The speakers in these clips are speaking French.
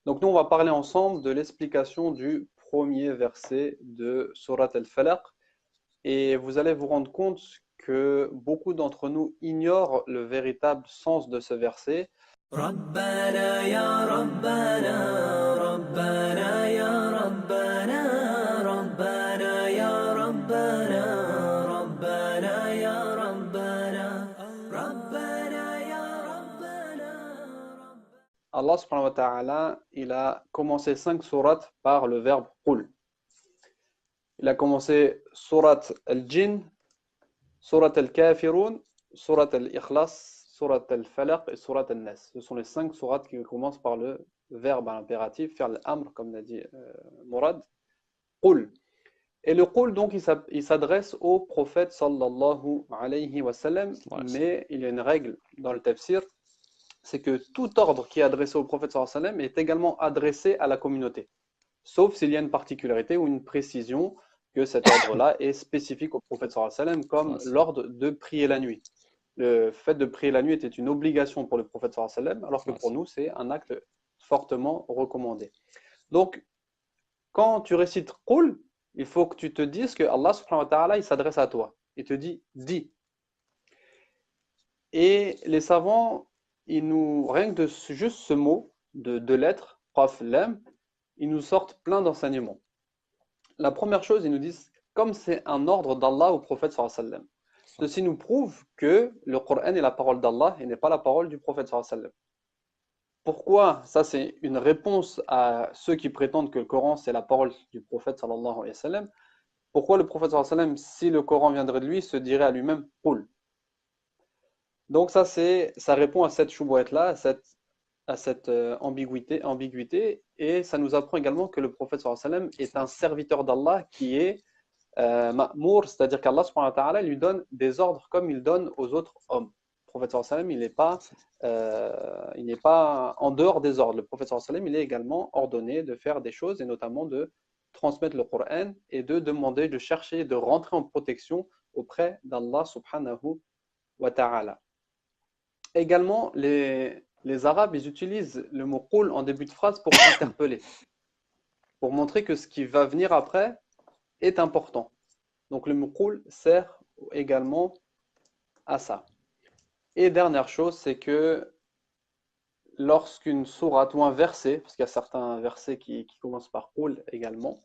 Donc nous, on va parler ensemble de l'explication du premier verset de Surat Al-Falaq. Et vous allez vous rendre compte que beaucoup d'entre nous ignorent le véritable sens de ce verset. ربنا يا ربنا ربنا يا ربنا ربنا يا ربنا ربنا يا ربنا ربنا يا ربنا. Allah subhanahu wa ta'ala, il a commencé 5 sourates par le verbe qul. Il a commencé Surat Al-Jinn, Surat Al-Kafirun, Surat Al-Ikhlas, Surat Al-Falaq et Surat Al-Nas. Ce sont les 5 sourates qui commencent par le verbe à l'impératif, faire l'amr, comme l'a dit Mourad, qul. Et le qul, donc, il s'adresse au prophète sallallahu alayhi wa sallam, mais il y a une règle dans le tafsir, c'est que tout ordre qui est adressé au prophète sallallahu alayhi wa sallam est également adressé à la communauté, sauf s'il y a une particularité ou une précision que cet ordre-là est spécifique au prophète sallallahu alayhi wa sallam, comme l'ordre de prier la nuit. Le fait de prier la nuit était une obligation pour le prophète sallallahu alayhi wa sallam, alors que pour nous, c'est un acte fortement recommandé. Donc, quand tu récites qul, il faut que tu te dises que Allah subhanahu wa ta'ala, il s'adresse à toi. Il te dit, dis. Et les savants, rien que de juste ce mot, de lettres, qaf, lam, ils nous sortent plein d'enseignements. La première chose, ils nous disent, comme c'est un ordre d'Allah au prophète sallallahu alayhi wa sallam, ceci nous prouve que le Coran est la parole d'Allah et n'est pas la parole du prophète sallallahu alayhi wa sallam. Pourquoi? Ça, c'est une réponse à ceux qui prétendent que le Coran, c'est la parole du prophète sallallahu alayhi wa sallam. Pourquoi le prophète sallallahu alayhi wa sallam, si le Coran viendrait de lui, se dirait à lui-même qul? Donc ça répond à cette choubouette-là, à cette ambiguïté, et ça nous apprend également que le prophète sallallahu alayhi wa sallam est un serviteur d'Allah qui est ma'mour, c'est-à-dire qu'Allah subhanahu wa ta'ala lui donne des ordres comme il donne aux autres hommes. Le prophète sallallahu alayhi wa sallam, il n'est pas en dehors des ordres. Le prophète sallallahu alayhi wa sallam, il est également ordonné de faire des choses, et notamment de transmettre le Coran et de demander, de chercher, de rentrer en protection auprès d'Allah subhanahu wa ta'ala. Également, les Arabes, ils utilisent le mot qul en début de phrase pour interpeller, pour montrer que ce qui va venir après est important. Donc le mot qul sert également à ça. Et dernière chose, c'est que lorsqu'une sourate ou un verset, parce qu'il y a certains versets qui commencent par qul également,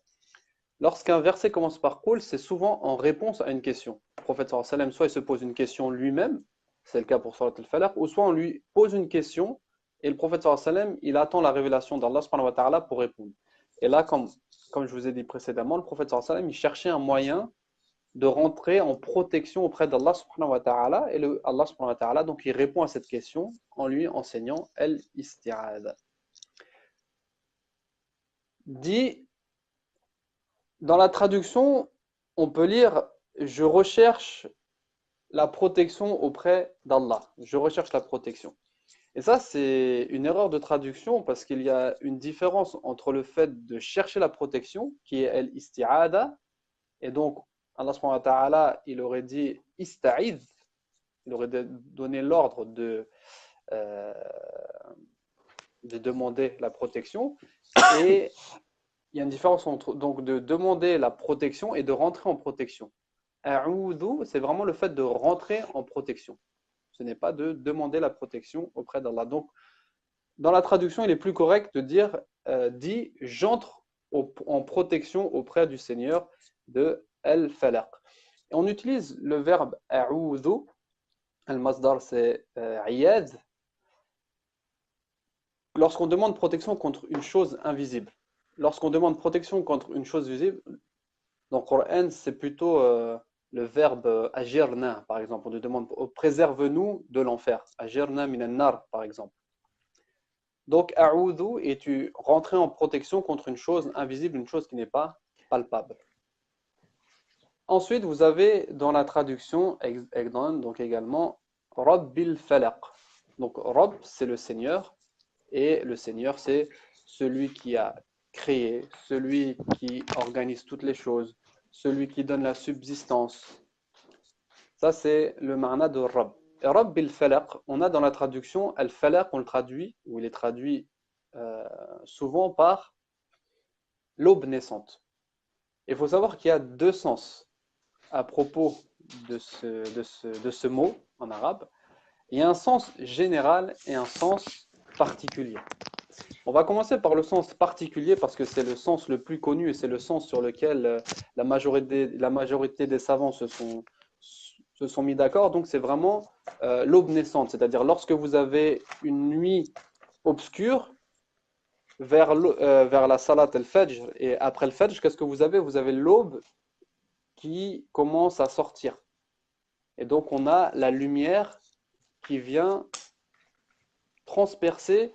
lorsqu'un verset commence par qul, c'est souvent en réponse à une question. Le prophète sallallahu alayhi wa sallam, soit il se pose une question lui-même, c'est le cas pour Surat Al-Falaq, ou soit on lui pose une question et le prophète sallallahu alayhi wa sallam, il attend la révélation d'Allah subhanahu wa ta'ala pour répondre. Et là, comme je vous ai dit précédemment, le prophète sallallahu alayhi wa sallam, il cherchait un moyen de rentrer en protection auprès d'Allah subhanahu wa ta'ala, et Allah subhanahu wa ta'ala, donc il répond à cette question en lui enseignant al-isti'adha. Dit, dans la traduction, on peut lire « Je recherche la protection auprès d'Allah. Je recherche la protection. » Et ça, c'est une erreur de traduction parce qu'il y a une différence entre le fait de chercher la protection, qui est al-isti'adha, et donc Allah subhanahu wa ta'ala, il aurait dit ista'id, il aurait donné l'ordre euh, de demander la protection. Et il y a une différence entre donc de demander la protection et de rentrer en protection. A'udhu, c'est vraiment le fait de rentrer en protection. Ce n'est pas de demander la protection auprès d'Allah. Donc, dans la traduction, il est plus correct de dire dit j'entre en protection auprès du Seigneur de Al-Falaq. Et on utilise le verbe a'udhu, al-masdar c'est iyad, lorsqu'on demande protection contre une chose invisible. Lorsqu'on demande protection contre une chose visible, dans le Coran, c'est plutôt le verbe agirna, par exemple. On nous demande préserve-nous de l'enfer. Agirna minan nar, par exemple. Donc, a'udhu, et tu rentrer en protection contre une chose invisible, une chose qui n'est pas palpable. Ensuite, vous avez dans la traduction, donc également, Rabbil Falaq. Donc, Rabb, c'est le Seigneur, et le Seigneur, c'est celui qui a créé, celui qui organise toutes les choses, celui qui donne la subsistance. Ça, c'est le ma'na de Rabb. Et Rabbil Falaq, on a dans la traduction, Al-Falaq, on le traduit, ou il est traduit souvent par l'aube naissante. Il faut savoir qu'il y a deux sens à propos de ce mot en arabe. Il y a un sens général et un sens particulier. On va commencer par le sens particulier parce que c'est le sens le plus connu et c'est le sens sur lequel la majorité des savants se sont mis d'accord. Donc c'est vraiment l'aube naissante, c'est-à-dire lorsque vous avez une nuit obscure vers la salat al-fajr et après le fajr, qu'est-ce que vous avez? Vous avez l'aube qui commence à sortir. Et donc on a la lumière qui vient transpercer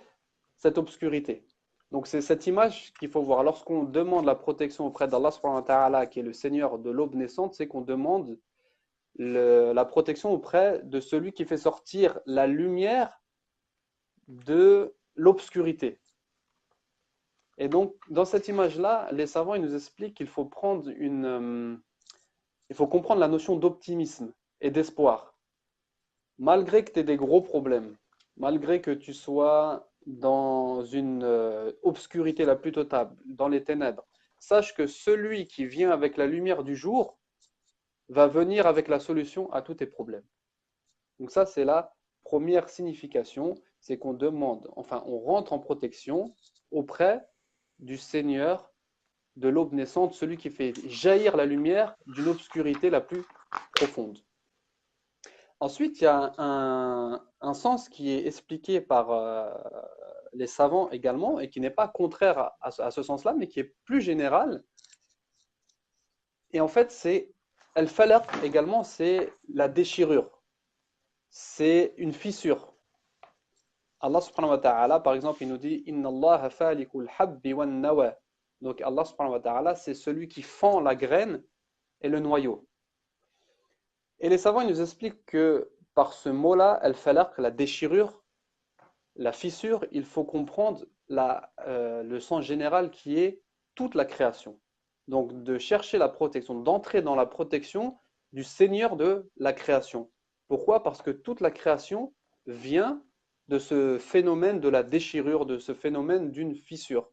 cette obscurité. Donc c'est cette image qu'il faut voir. Lorsqu'on demande la protection auprès d'Allah subhanahu wa ta'ala, qui est le Seigneur de l'aube naissante, c'est qu'on demande la protection auprès de celui qui fait sortir la lumière de l'obscurité. Et donc, dans cette image-là, les savants ils nous expliquent qu'il faut il faut comprendre la notion d'optimisme et d'espoir. Malgré que tu aies des gros problèmes, malgré que tu sois dans une obscurité la plus totale, dans les ténèbres, sache que celui qui vient avec la lumière du jour va venir avec la solution à tous tes problèmes. Donc ça, c'est la première signification, c'est qu'on demande, enfin, on rentre en protection auprès du Seigneur de l'aube naissante, celui qui fait jaillir la lumière d'une obscurité la plus profonde. Ensuite, il y a un sens qui est expliqué par les savants également et qui n'est pas contraire à ce sens-là, mais qui est plus général. Et en fait, c'est al-falaq également, c'est la déchirure. C'est une fissure. Allah subhanahu wa ta'ala, par exemple, il nous dit Inna Allah falikul habbi wan nawa. Donc Allah subhanahu wa ta'ala, c'est celui qui fend la graine et le noyau. Et les savants ils nous expliquent que par ce mot-là, al-falaq, la déchirure, la fissure, il faut comprendre le sens général qui est toute la création. Donc de chercher la protection, d'entrer dans la protection du Seigneur de la création. Pourquoi? Parce que toute la création vient de ce phénomène de la déchirure, de ce phénomène d'une fissure.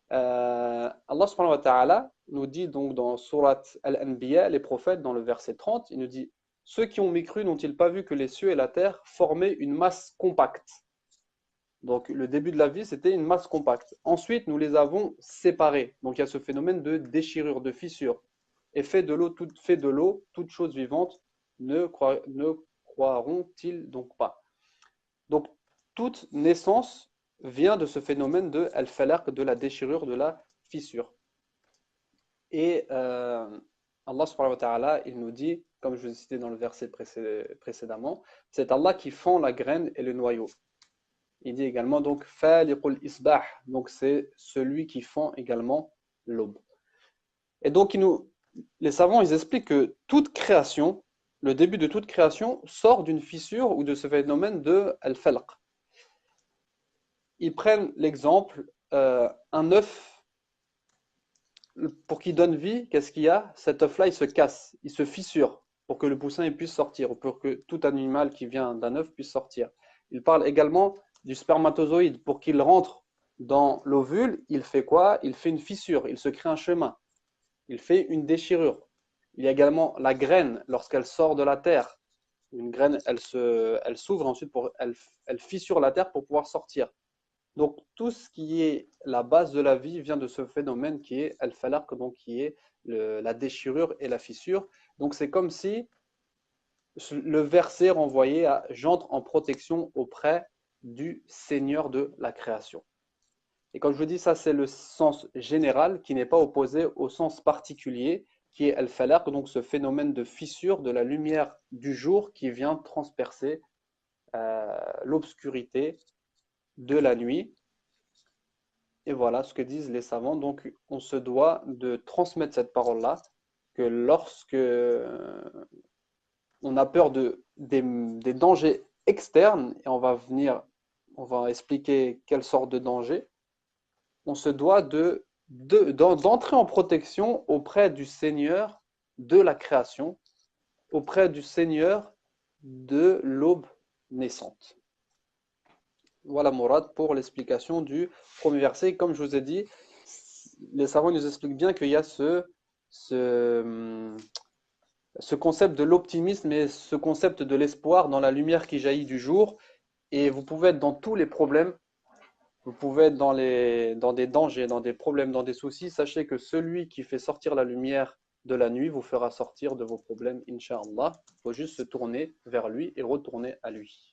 Allah subhanahu wa ta'ala nous dit donc dans Surat Al-Anbiya, les prophètes, dans le verset 30, il nous dit « Ceux qui ont mécru n'ont-ils pas vu que les cieux et la terre formaient une masse compacte ?» Donc le début de la vie, c'était une masse compacte. Ensuite, nous les avons séparés. Donc il y a ce phénomène de déchirure, de fissure. Et fait de l'eau, toute chose vivante, ne croiront-ils donc pas. Donc toute naissance vient de ce phénomène de al-falaq, de la déchirure, de la fissure. Et Allah subhanahu wa ta'ala, il nous dit, comme je vous ai cité dans le verset précédemment, c'est Allah qui fend la graine et le noyau. Il dit également donc faliqul isbah, donc c'est celui qui fend également l'aube. Et donc les savants ils expliquent que toute création, le début de toute création sort d'une fissure ou de ce phénomène de al-falaq. Ils prennent l'exemple, un œuf, pour qu'il donne vie, qu'est-ce qu'il y a? Cet œuf-là, il se casse, il se fissure pour que le poussin il puisse sortir, ou pour que tout animal qui vient d'un œuf puisse sortir. Il parle également du spermatozoïde. Pour qu'il rentre dans l'ovule, il fait quoi? Il fait une fissure, il se crée un chemin, il fait une déchirure. Il y a également la graine, lorsqu'elle sort de la terre. Une graine, elle s'ouvre, ensuite elle fissure la terre pour pouvoir sortir. Donc tout ce qui est la base de la vie vient de ce phénomène qui est al-falaq, donc qui est la déchirure et la fissure. Donc c'est comme si le verset renvoyait à j'entre en protection auprès du Seigneur de la création. Et comme je vous dis, ça c'est le sens général qui n'est pas opposé au sens particulier qui est al-falaq, donc ce phénomène de fissure de la lumière du jour qui vient transpercer l'obscurité de la nuit. Et voilà ce que disent les savants. Donc on se doit de transmettre cette parole-là, que lorsque on a peur des dangers externes, et on va expliquer quelle sorte de danger, on se doit d'entrer en protection auprès du Seigneur de la création, auprès du Seigneur de l'aube naissante. Voilà, Mourad, pour l'explication du premier verset. Comme je vous ai dit, les savants nous expliquent bien qu'il y a ce, ce concept de l'optimisme et ce concept de l'espoir dans la lumière qui jaillit du jour. Et vous pouvez être dans tous les problèmes, vous pouvez être dans des dangers, dans des problèmes, dans des soucis. Sachez que celui qui fait sortir la lumière de la nuit vous fera sortir de vos problèmes, Inch'Allah. Il faut juste se tourner vers lui et retourner à lui.